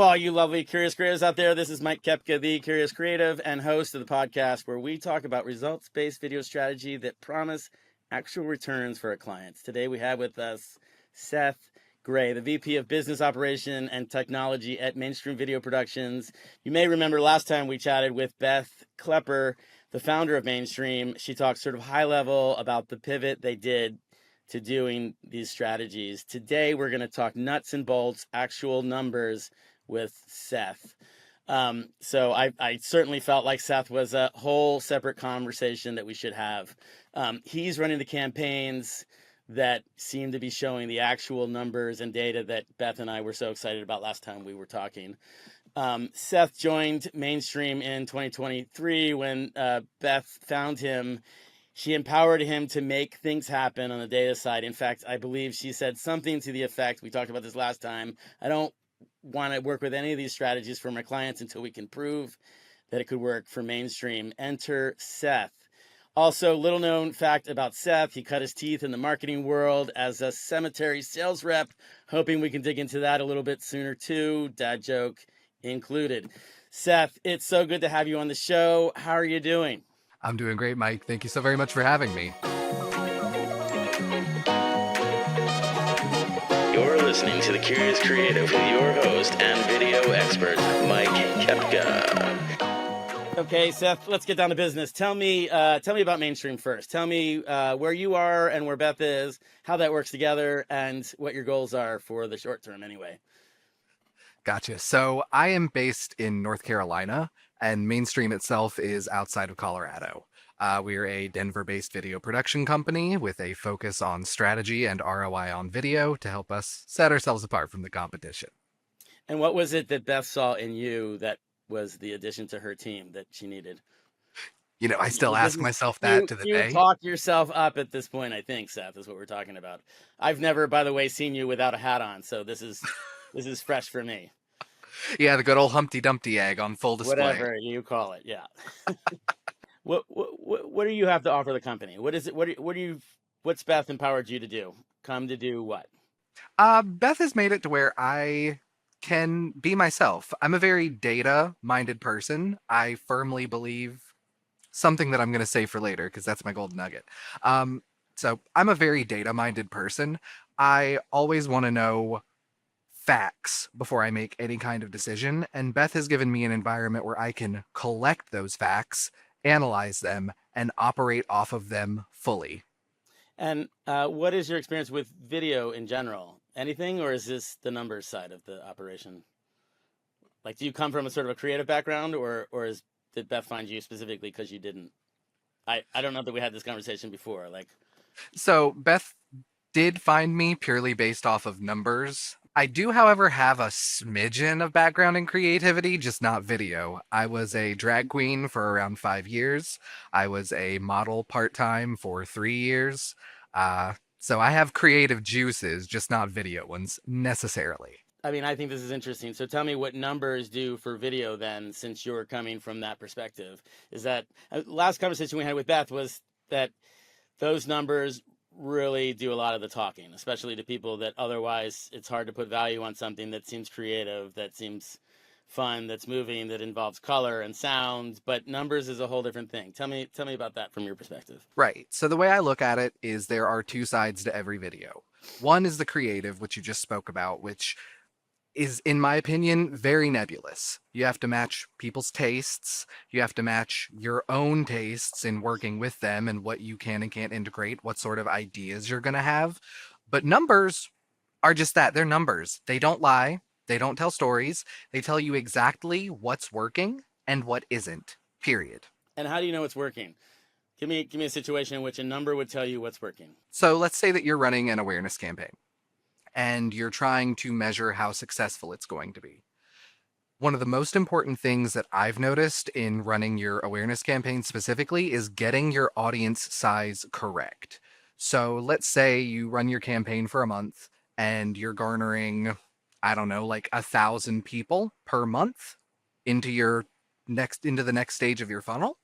all you lovely curious creatives out there. This is Mike Kepka, the Curious Creative and host of the podcast where we talk about results-based video strategy that promise actual returns for our clients. Today we have with us Seth Gray, the VP of Business Operation and Technology at Mainstream Video Productions. You may remember last time we chatted with Beth Klepper, the founder of Mainstream. She talked sort of high level about the pivot they did to doing these strategies. Today, we're going to talk nuts and bolts, actual numbers with Seth. So I certainly felt like Seth was a whole separate conversation that we should have. He's running the campaigns that seem to be showing the actual numbers and data that Beth and I were so excited about last time we were talking. Seth joined Mainstream in 2023 when Beth found him. She empowered him to make things happen on the data side. In fact, I believe she said something to the effect, we talked about this last time, I don't want to work with any of these strategies for my clients until we can prove that it could work for Mainstream. Enter Seth. Also, little known fact about Seth, he cut his teeth in the marketing world as a cemetery sales rep, hoping we can dig into that a little bit sooner too, dad joke included. Seth, it's so good to have you on the show. How are you doing? I'm doing great, Mike. Thank you so very much for having me. You're listening to The Curious Creative with your host and video expert, Mike Kepka. Okay, Seth, let's get down to business. Tell me about Mainstream first. Tell me where you are and where Beth is, how that works together, and what your goals are for the short term anyway. Gotcha. So I am based in North Carolina, and Mainstream itself is outside of Colorado. We're a Denver-based video production company with a focus on strategy and ROI on video to help us set ourselves apart from the competition. And what was it that Beth saw in you that was the addition to her team that she needed? You know, I still ask myself that to the day. You talk yourself up at this point, I think, Seth, is what we're talking about. I've never, by the way, seen you without a hat on, so this is fresh for me. Yeah, the good old Humpty Dumpty egg on full display. Whatever you call it, yeah. What do you have to offer the company? What is it? What's Beth empowered you to do? Come to do what? Beth has made it to where I can be myself. I'm a very data-minded person. I firmly believe something that I'm going to say for later because that's my golden nugget. So I'm a very data-minded person. I always want to know facts before I make any kind of decision, and Beth has given me an environment where I can collect those facts, analyze them, and operate off of them fully. And what is your experience with video in general? Anything, or is this the numbers side of the operation? Like, do you come from a sort of a creative background, or did Beth find you specifically because you didn't? I don't know that we had this conversation before. So Beth did find me purely based off of numbers. I do, however, have a smidgen of background in creativity, just not video. I was a drag queen for around 5 years. I was a model part-time for 3 years. So I have creative juices, just not video ones, necessarily. I mean, I think this is interesting. So tell me what numbers do for video then, since you're coming from that perspective. Is that last conversation we had with Beth was that those numbers really do a lot of the talking, especially to people that otherwise it's hard to put value on something that seems creative, that seems fun, that's moving, that involves color and sound, but numbers is a whole different thing. Tell me about that from your perspective. Right. So the way I look at it is there are two sides to every video. One is the creative, which you just spoke about, which is, in my opinion, very nebulous. You have to match people's tastes. You have to match your own tastes in working with them and what you can and can't integrate, what sort of ideas you're going to have. But numbers are just that. They're numbers. They don't lie. They don't tell stories. They tell you exactly what's working and what isn't, period. And how do you know it's working? Give me a situation in which a number would tell you what's working. So let's say that you're running an awareness campaign and you're trying to measure how successful it's going to be. One of the most important things that I've noticed in running your awareness campaign specifically is getting your audience size correct. So let's say you run your campaign for a month and you're garnering, I don't know, like 1,000 people per month into the next stage of your funnel.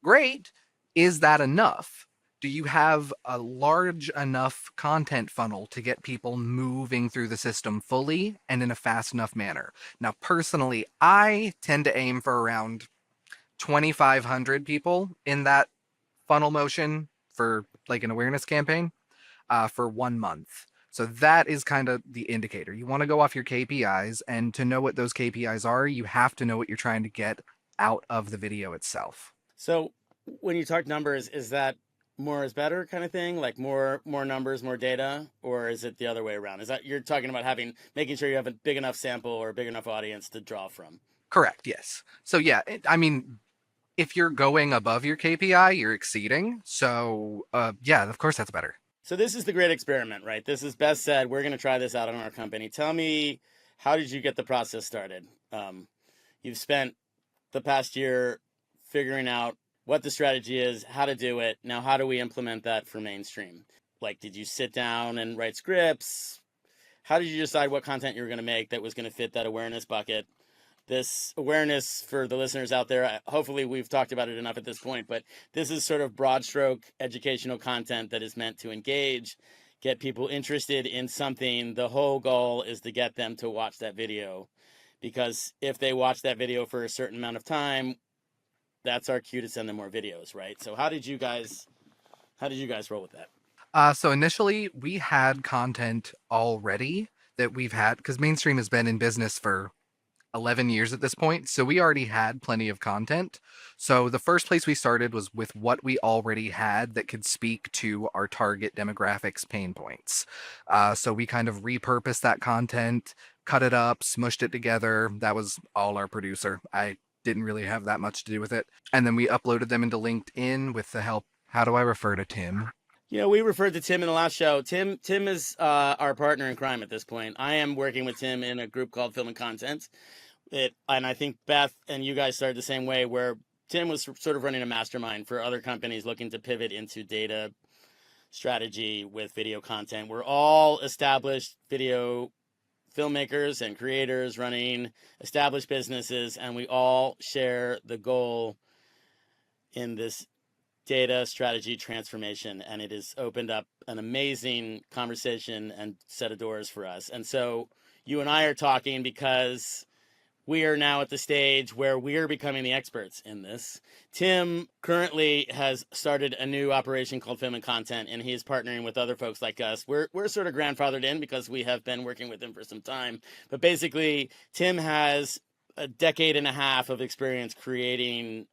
Great. Is that enough? Do you have a large enough content funnel to get people moving through the system fully and in a fast enough manner? Now, personally, I tend to aim for around 2,500 people in that funnel motion for like an awareness campaign for 1 month. So that is kind of the indicator. You want to go off your KPIs, and to know what those KPIs are, you have to know what you're trying to get out of the video itself. So when you talk numbers, is that more is better kind of thing, like more numbers, more data, or is it the other way around? Is that you're talking about making sure you have a big enough sample or a big enough audience to draw from? Correct, yes. So yeah, I mean, if you're going above your KPI, you're exceeding. So yeah, of course that's better. So this is the great experiment, right? This is Beth said, we're going to try this out in our company. Tell me, how did you get the process started? You've spent the past year figuring out what the strategy is, how to do it. Now, how do we implement that for mainstream? Like, did you sit down and write scripts? How did you decide what content you were going to make that was going to fit that awareness bucket? This awareness, for the listeners out there, hopefully we've talked about it enough at this point, but this is sort of broad stroke educational content that is meant to engage, get people interested in something. The whole goal is to get them to watch that video, because if they watch that video for a certain amount of time, that's our cue to send them more videos, right? So how did you guys roll with that? So initially, we had content already that we've had because mainstream has been in business for 11 years at this point. So we already had plenty of content. So the first place we started was with what we already had that could speak to our target demographics pain points. So we kind of repurposed that content, cut it up, smushed it together. That was all our producer. I didn't really have that much to do with it. And then we uploaded them into LinkedIn with the help. How do I refer to Tim? You know, we referred to Tim in the last show. Tim is our partner in crime at this point. I am working with Tim in a group called Film and Content. And I think Beth and you guys started the same way, where Tim was sort of running a mastermind for other companies looking to pivot into data strategy with video content. We're all established video filmmakers and creators running established businesses, and we all share the goal in this data strategy transformation, and it has opened up an amazing conversation and set of doors for us. And so you and I are talking because we are now at the stage where we are becoming the experts in this. Tim currently has started a new operation called Film and Content, and he is partnering with other folks like us. We're sort of grandfathered in because we have been working with him for some time. But basically, Tim has a decade and a half of experience creating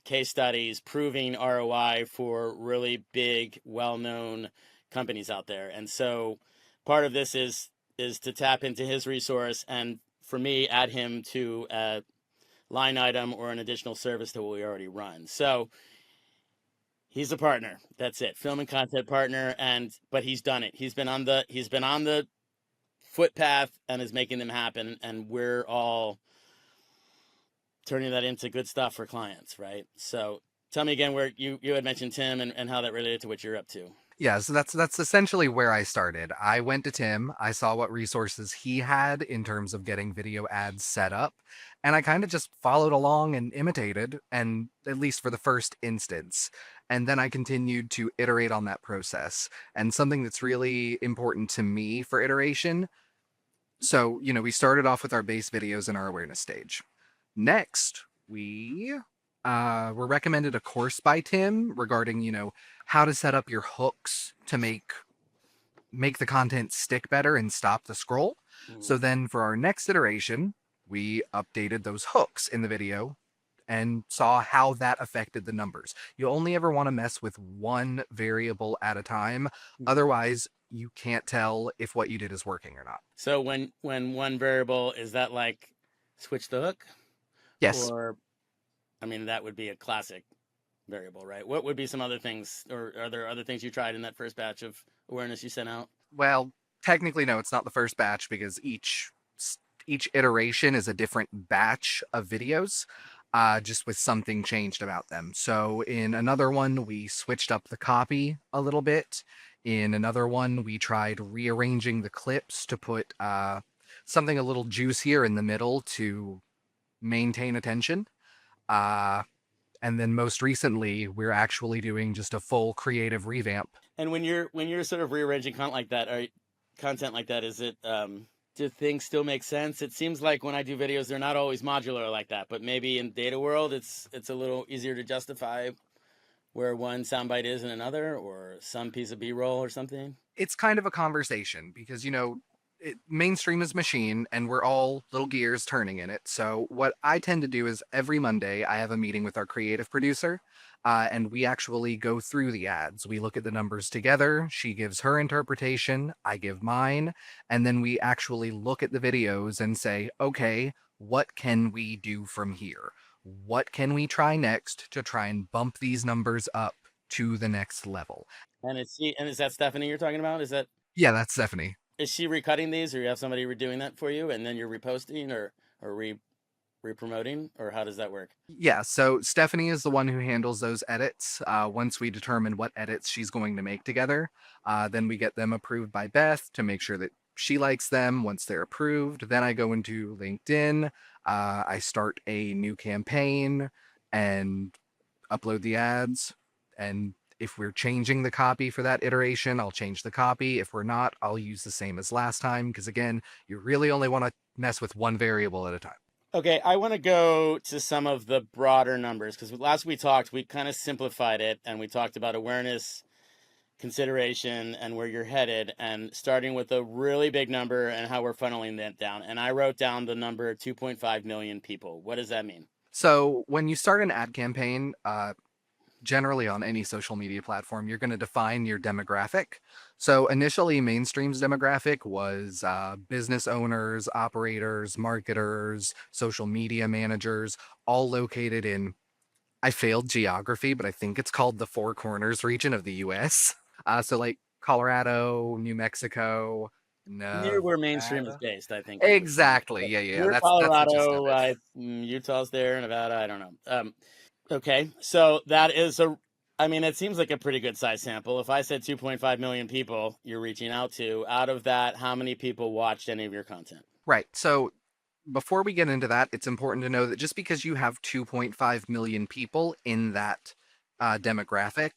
case studies, proving ROI for really big, well-known companies out there. And so part of this is to tap into his resource, and for me, add him to a line item or an additional service that we already run. So he's a partner. That's it. Film and content partner. But he's done it. He's been on the footpath and is making them happen. And we're all turning that into good stuff for clients, right? So tell me again where you had mentioned Tim and how that related to what you're up to. Yeah, so that's essentially where I started. I went to Tim, I saw what resources he had in terms of getting video ads set up, and I kind of just followed along and imitated, and at least for the first instance. And then I continued to iterate on that process. And something that's really important to me for iteration. So, we started off with our base videos in our awareness stage. Next, we were recommended a course by Tim regarding, how to set up your hooks to make the content stick better and stop the scroll. So then for our next iteration, we updated those hooks in the video and saw how that affected the numbers. You only ever want to mess with one variable at a time. Otherwise, you can't tell if what you did is working or not. So when one variable, is that like switch the hook? Yes. Or, I mean, that would be a classic variable, right? What would be some other things, or are there other things you tried in that first batch of awareness you sent out? Well, technically, no, it's not the first batch because each iteration is a different batch of videos, just with something changed about them. So in another one, we switched up the copy a little bit. In another one, we tried rearranging the clips to put something a little juicier in the middle to maintain attention. And then most recently, we're actually doing just a full creative revamp. And when you're sort of rearranging content like that, is it do things still make sense? It seems like when I do videos, they're not always modular like that, but maybe in data world, it's a little easier to justify where one soundbite is in another, or some piece of B-roll or something. It's kind of a conversation because, mainstream is machine and we're all little gears turning in it. So, what I tend to do is every Monday, I have a meeting with our creative producer. And we actually go through the ads. We look at the numbers together. She gives her interpretation, I give mine, and then we actually look at the videos and say, okay, what can we do from here? What can we try next to try and bump these numbers up to the next level? And is that Stephanie you're talking about? Yeah, that's Stephanie. Is she recutting these, or you have somebody redoing that for you, and then you're reposting or re-promoting, or how does that work? Yeah, so Stephanie is the one who handles those edits. Once we determine what edits she's going to make together, then we get them approved by Beth to make sure that she likes them. Once they're approved, then I go into LinkedIn. I start a new campaign and upload the ads. And if we're changing the copy for that iteration, I'll change the copy. If we're not, I'll use the same as last time. Because again, you really only want to mess with one variable at a time. Okay, I want to go to some of the broader numbers because last we talked, we kind of simplified it and we talked about awareness, consideration, and where you're headed, and starting with a really big number and how we're funneling that down. And I wrote down the number 2.5 million people. What does that mean? So when you start an ad campaign, generally on any social media platform, you're going to define your demographic. So initially, Mainstream's demographic was business owners, operators, marketers, social media managers, all located in, I failed geography, but I think it's called the Four Corners region of the US. So like Colorado, New Mexico, Near where mainstream is Nevada. based, I think is what you mean. Exactly. But Yeah. near That's the gist of Colorado, it. Utah's there, Nevada, I don't know. Okay, so that is I mean, it seems like a pretty good size sample. If I said 2.5 million people you're reaching out to, out of that, how many people watched any of your content? Right. So before we get into that, it's important to know that just because you have 2.5 million people in that demographic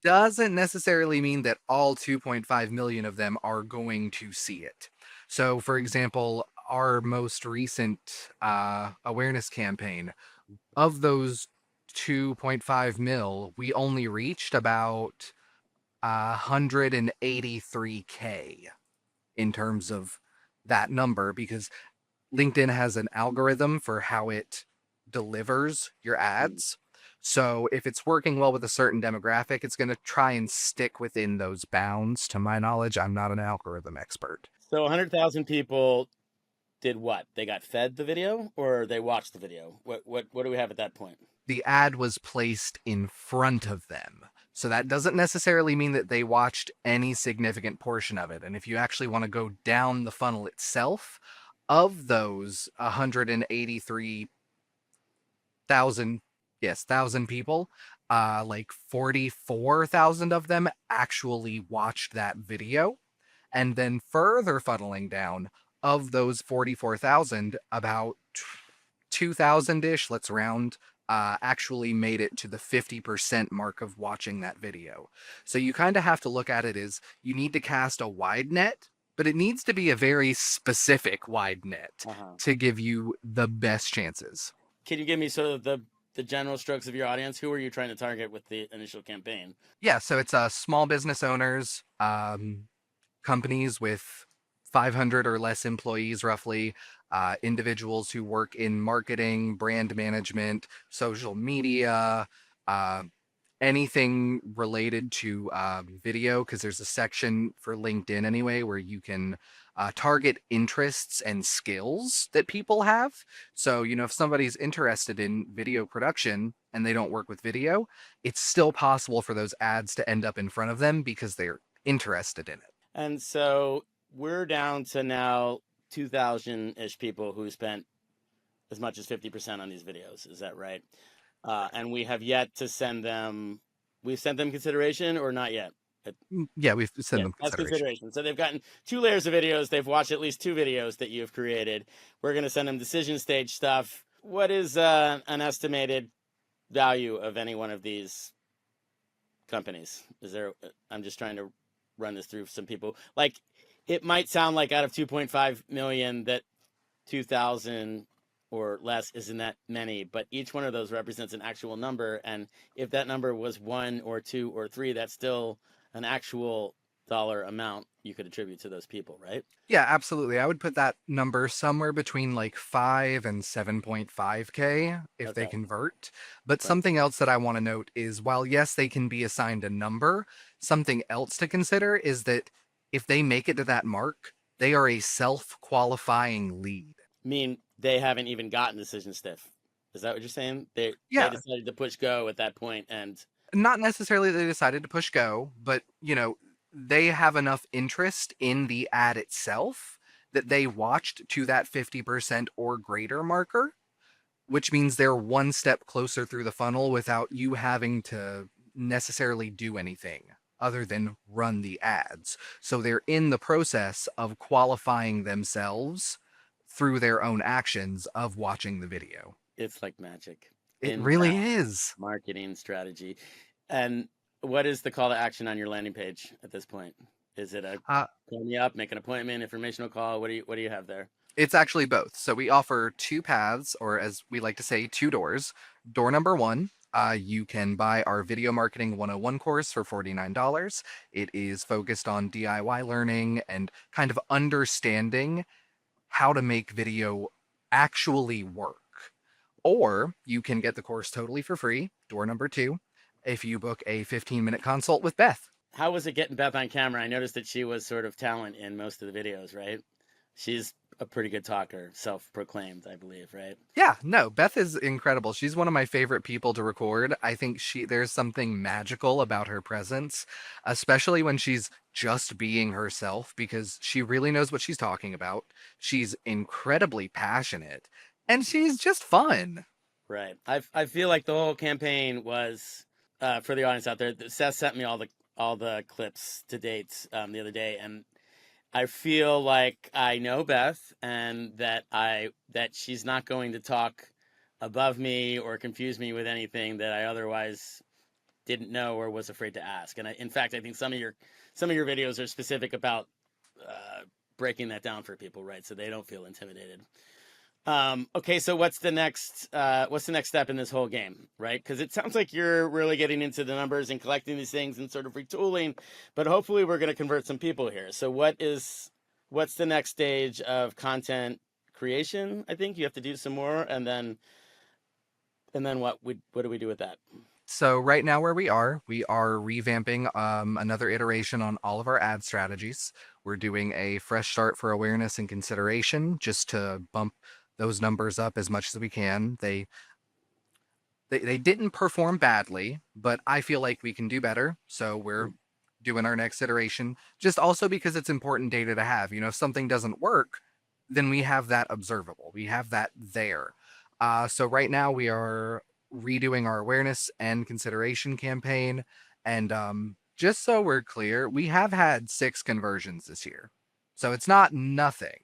doesn't necessarily mean that all 2.5 million of them are going to see it. So, for example, our most recent awareness campaign, of those 2.5 mil, we only reached about 183K in terms of that number because LinkedIn has an algorithm for how it delivers your ads. So if it's working well with a certain demographic, it's going to try and stick within those bounds. To my knowledge, I'm not an algorithm expert. So 100,000 people did what? They got fed the video or they watched the video? What do we have at that point? The ad was placed in front of them. So that doesn't necessarily mean that they watched any significant portion of it. And if you actually want to go down the funnel itself, of those 183,000, yes, thousand people, like 44,000 of them actually watched that video. And then further funneling down, of those 44,000, about 2,000 ish, let's round, actually made it to the 50% mark of watching that video. So you kind of have to look at it as you need to cast a wide net, but it needs to be a very specific wide net Uh-huh. to give you the best chances. Can you give me sort of the general strokes of your audience? Who are you trying to target with the initial campaign? Yeah, so it's small business owners, companies with 500 or less employees, roughly, individuals who work in marketing, brand management, social media, uh, anything related to video, because there's a section for LinkedIn anyway where you can target interests and skills that people have. So, if somebody's interested in video production and they don't work with video, it's still possible for those ads to end up in front of them because they're interested in it. And so we're down to now 2,000-ish people who spent as much as 50% on these videos. Is that right? And we have yet to send them, we've sent them consideration or not yet? Yeah, we've sent Yeah, them that's consideration. consideration. So they've gotten 2 layers of videos. They've watched at least 2 videos that you've created. We're going to send them decision stage stuff. What is an estimated value of any one of these companies? Is there? I'm just trying to run this through some people. Like, it might sound like out of 2.5 million that 2,000 or less isn't that many, but each one of those represents an actual number. And if that number was one or two or three, that's still an actual dollar amount you could attribute to those people, right? Yeah, absolutely. I would put that number somewhere between like 5 and 7.5K if they Okay. convert. But Right. something else that I want to note is while, yes, they can be assigned a number, something else to consider is that if they make it to that mark, they are a self qualifying lead. Mean they haven't even gotten decision stiff. Is that what you're saying? They Yeah, decided to push go at that point, and not necessarily they decided to push go, but they have enough interest in the ad itself that they watched to that 50% or greater marker, which means they're one step closer through the funnel without you having to necessarily do anything other than run the ads. So they're in the process of qualifying themselves through their own actions of watching the video. it's like magic. It really Inbound is. marketing strategy. And what is the call to action on your landing page at this point? Is it a Uh, call me up, make an appointment, informational call? What do you have there? It's actually both. So we offer two paths, or as we like to say, two doors. Door number one, you can buy our Video Marketing 101 course for $49. It is focused on DIY learning and kind of understanding how to make video actually work. Or you can get the course totally for free, door number two, if you book a 15-minute consult with Beth. How was it getting Beth on camera? I noticed that she was sort of talent in most of the videos, right? She's a pretty good talker, self-proclaimed, I believe, right? Yeah, no, Beth is incredible. She's one of my favorite people to record. I think there's something magical about her presence, especially when she's just being herself because she really knows what she's talking about. She's incredibly passionate and she's just fun. Right. I feel like the whole campaign was for the audience out there. Seth sent me all the clips to date the other day, and I feel like I know Beth, and that she's not going to talk above me or confuse me with anything that I otherwise didn't know or was afraid to ask. And in fact, I think some of your videos are specific about uh, breaking that down for people, right? So they don't feel intimidated. Okay, so what's the next step in this whole game, right? Because it sounds like you're really getting into the numbers and collecting these things and sort of retooling, but hopefully we're going to convert some people here. So what's the next stage of content creation? I think you have to do some more, and then what do we do with that? So right now where we are revamping another iteration on all of our ad strategies. We're doing a fresh start for awareness and consideration just to bump those numbers up as much as we can. They didn't perform badly, but I feel like we can do better. So we're doing our next iteration, just also because it's important data to have. If something doesn't work, then we have that observable. We have that there. So right now we are redoing our awareness and consideration campaign. And just so we're clear, we have had 6 conversions this year. So it's not nothing.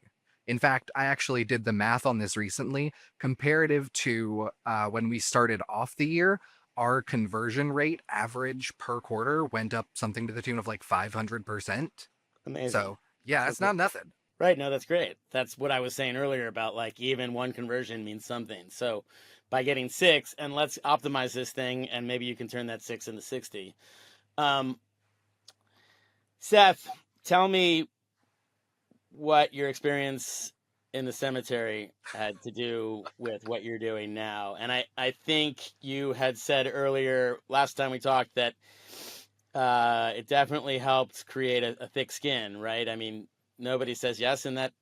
In fact, I actually did the math on this recently. Comparative to when we started off the year, our conversion rate average per quarter went up something to the tune of like 500%. Amazing. So, yeah, that's Okay. not nothing. Right. No, that's great. That's what I was saying earlier about like even one conversion means something. So by getting six, and let's optimize this thing, and maybe you can turn that six into 60. Um, Seth, tell me what your experience in the cemetery had to do with what you're doing now. And I think you had said earlier last time we talked that it definitely helped create a thick skin, right? I mean, nobody says yes in that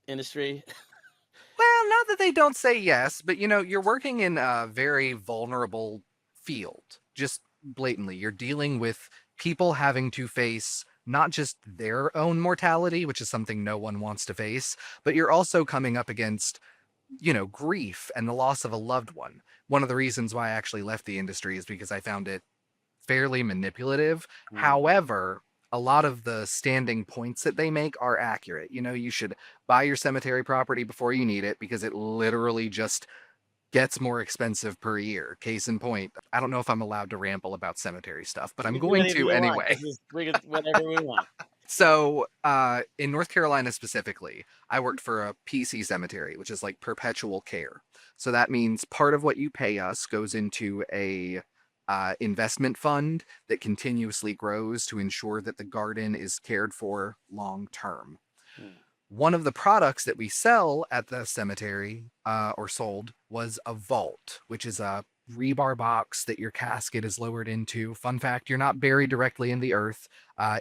industry. Well, not that they don't say yes, but you're working in a very vulnerable field. Just blatantly, you're dealing with people having to face not just their own mortality, which is something no one wants to face, but you're also coming up against, grief and the loss of a loved one. One of the reasons why I actually left the industry is because I found it fairly manipulative. Mm, However, a lot of the standing points that they make are accurate. You should buy your cemetery property before you need it because it literally just gets more expensive per year. Case in point, I don't know if I'm allowed to ramble about cemetery stuff, but You I'm can do going anything to you want. anyway. This is we can whatever we want. So, in North Carolina specifically, I worked for a PC cemetery, which is like perpetual care. So that means part of what you pay us goes into a investment fund that continuously grows to ensure that the garden is cared for long term. Hmm. One of the products that we sell at the cemetery, or sold, was a vault, which is a rebar box that your casket is lowered into. Fun fact, you're not buried directly in the earth.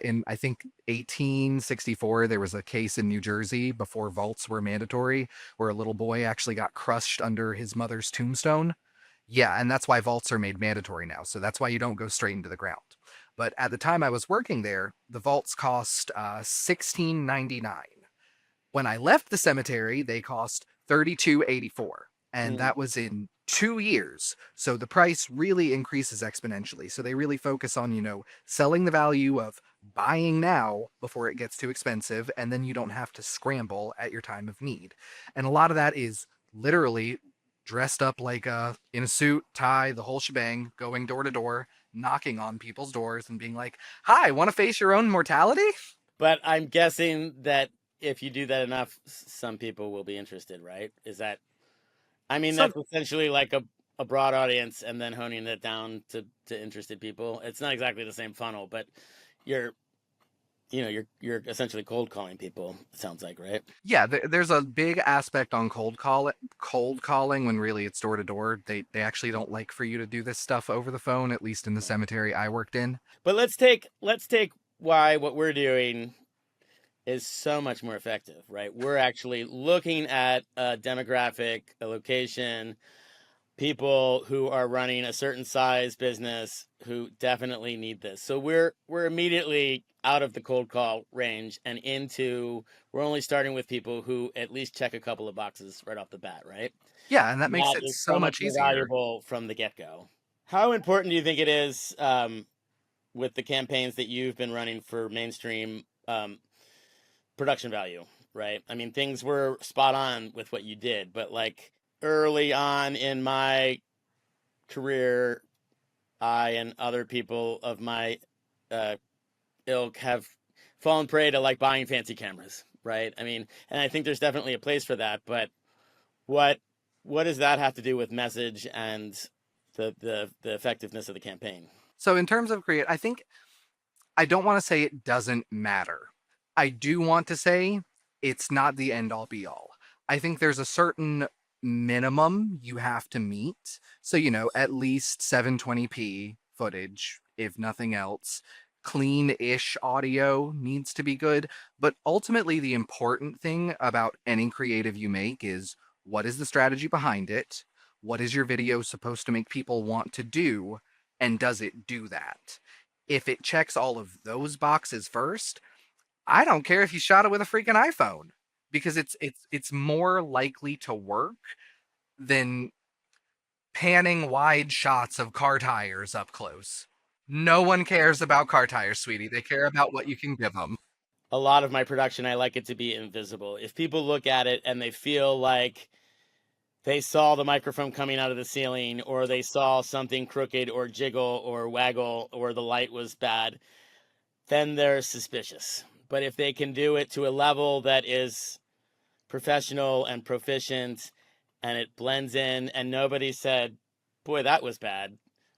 In, I think, 1864, there was a case in New Jersey before vaults were mandatory where a little boy actually got crushed under his mother's tombstone. Yeah, and that's why vaults are made mandatory now. So that's why you don't go straight into the ground. But at the time I was working there, the vaults cost $16.99. When I left the cemetery, they cost $32.84, and Hmm. that was in 2 years. So the price really increases exponentially. So they really focus on, selling the value of buying now before it gets too expensive, and then you don't have to scramble at your time of need. And a lot of that is literally dressed up like in a suit, tie, the whole shebang, going door to door, knocking on people's doors and being like, "Hi, want to face your own mortality?" But I'm guessing that if you do that enough, some people will be interested, right? Is that? I mean, So that's essentially like a broad audience, and then honing it down to interested people. It's not exactly the same funnel, but you're you're essentially cold calling people. It sounds like, right? yeah, there's a big aspect on cold calling when really it's door to door. They actually don't like for you to do this stuff over the phone, at least in the cemetery I worked in. But let's take why what we're doing is so much more effective, right? We're actually looking at a demographic, a location, people who are running a certain size business who definitely need this. So we're immediately out of the cold call range and into we're only starting with people who at least check a couple of boxes right off the bat, right? Yeah, and that And makes that it is so so much much more easier. valuable from the get-go. How important do you think it is with the campaigns that you've been running for mainstream production value, right? I mean, things were spot on with what you did, but like early on in my career, I and other people of my uh, ilk have fallen prey to like buying fancy cameras, right? I mean, and I think there's definitely a place for that, but what what does that have to do with message and the effectiveness of the campaign? So in terms of create, I think I don't want to say it doesn't matter. I do want to say it's not the end all be all. I think there's a certain minimum you have to meet. So, at least 720p footage, if nothing else. Clean ish audio needs to be good. But ultimately, the important thing about any creative you make is what is the strategy behind it? What is your video supposed to make people want to do? And does it do that? If it checks all of those boxes first, I don't care if you shot it with a freaking iPhone because it's more likely to work than panning wide shots of car tires up close. No one cares about car tires, sweetie. They care about what you can give them. A lot of my production, I like it to be invisible. If people look at it and they feel like they saw the microphone coming out of the ceiling, or they saw something crooked or jiggle or waggle, or the light was bad, then they're suspicious. But if they can do it to a level that is professional and proficient and it blends in and nobody said, boy, that was bad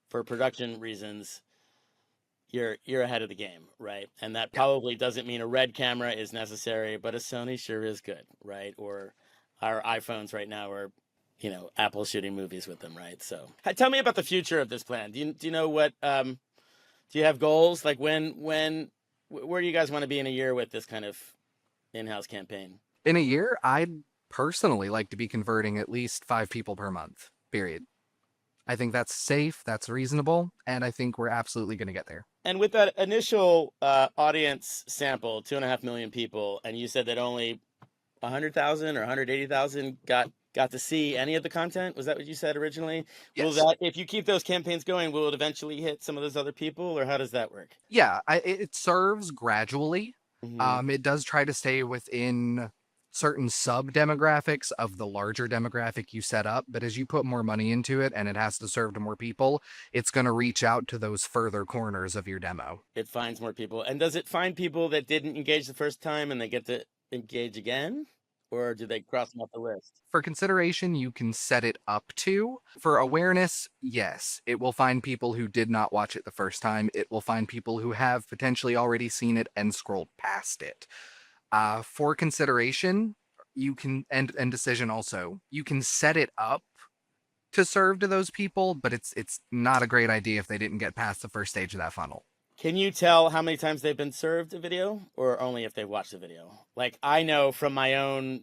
for production reasons, you're ahead of the game, right? And that Yeah. probably doesn't mean a red camera is necessary, but a Sony sure is good, right? Or our iPhones right now are, Apple shooting movies with them, right? So tell me about the future of this plan. Do you know what do you have goals? Like where do you guys want to be in a year with this kind of in-house campaign? In a year, I'd personally like to be converting at least 5 people per month, period. I think that's safe, that's reasonable, and I think we're absolutely going to get there. And with that initial audience sample, 2.5 million people, and you said that only 100,000 or 180,000 got to see any of the content. Was that what you said originally? Will Yes. that, if you keep those campaigns going, will it eventually hit some of those other people, or how does that work? Yeah, it serves gradually. Hmm. It does try to stay within certain sub demographics of the larger demographic you set up. But as you put more money into it and it has to serve to more people, it's going to reach out to those further corners of your demo. It finds more people. And does it find people that didn't engage the first time and they get to engage again? Or do they cross them off the list? For consideration, you can set it up to. For awareness, yes, it will find people who did not watch it the first time. It will find people who have potentially already seen it and scrolled past it. For consideration, you can, and decision also, you can set it up to serve to those people, but it's not a great idea if they didn't get past the first stage of that funnel. Can you tell how many times they've been served a video, or only if they've watched the video? Like, I know from my own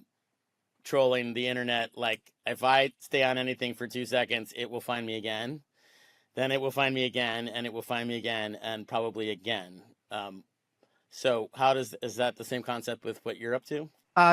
trolling the internet, like, if I stay on anything for 2 seconds, it will find me again. Then it will find me again, and it will find me again, and probably again. So is that the same concept with what you're up to?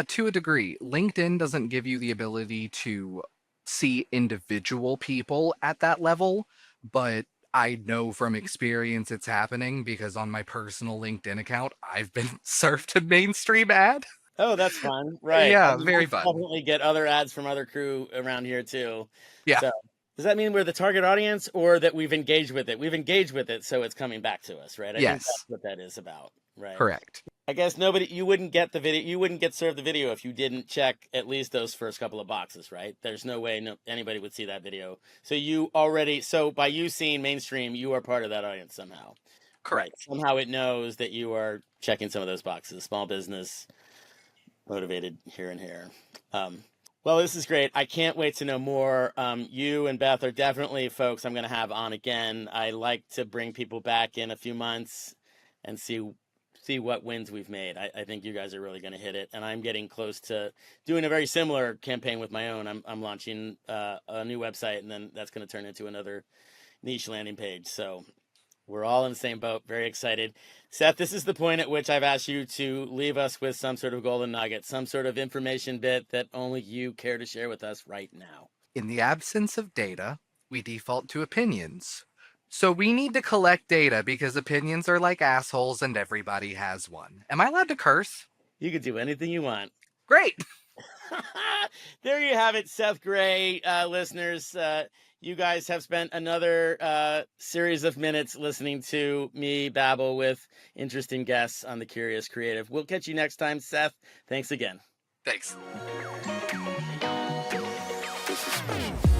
To a degree. LinkedIn doesn't give you the ability to see individual people at that level, but I know from experience it's happening because on my personal LinkedIn account, I've been served a mainstream ad. Oh, that's fun. Right. Yeah, I mean, very we fun. definitely get other ads from other crew around here too. Yeah. So does that mean we're the target audience, or that we've engaged with it? We've engaged with it, so it's coming back to us, right? I think Yes. that's what that is about, right? Correct. I guess you wouldn't get the video, you wouldn't get served the video if you didn't check at least those first couple of boxes, right? There's no way anybody would see that video. So by you seeing mainstream, you are part of that audience somehow. Correct. Right. Somehow it knows that you are checking some of those boxes. Small business, motivated here and here. Well, this is great. I can't wait to know more. You and Beth are definitely folks I'm going to have on again. I like to bring people back in a few months and see what wins we've made. I think you guys are really going to hit it. And I'm getting close to doing a very similar campaign with my own. I'm launching a new website, and then that's going to turn into another niche landing page. So we're all in the same boat. Very excited. Seth, this is the point at which I've asked you to leave us with some sort of golden nugget, some sort of information bit that only you care to share with us right now. In the absence of data, we default to opinions. So we need to collect data because opinions are like assholes and everybody has one. Am I allowed to curse? You can do anything you want. Great. There you have it, Seth Gray. Listeners, you guys have spent another series of minutes listening to me babble with interesting guests on The Curious Creative. We'll catch you next time, Seth. Thanks again. Thanks. This is special.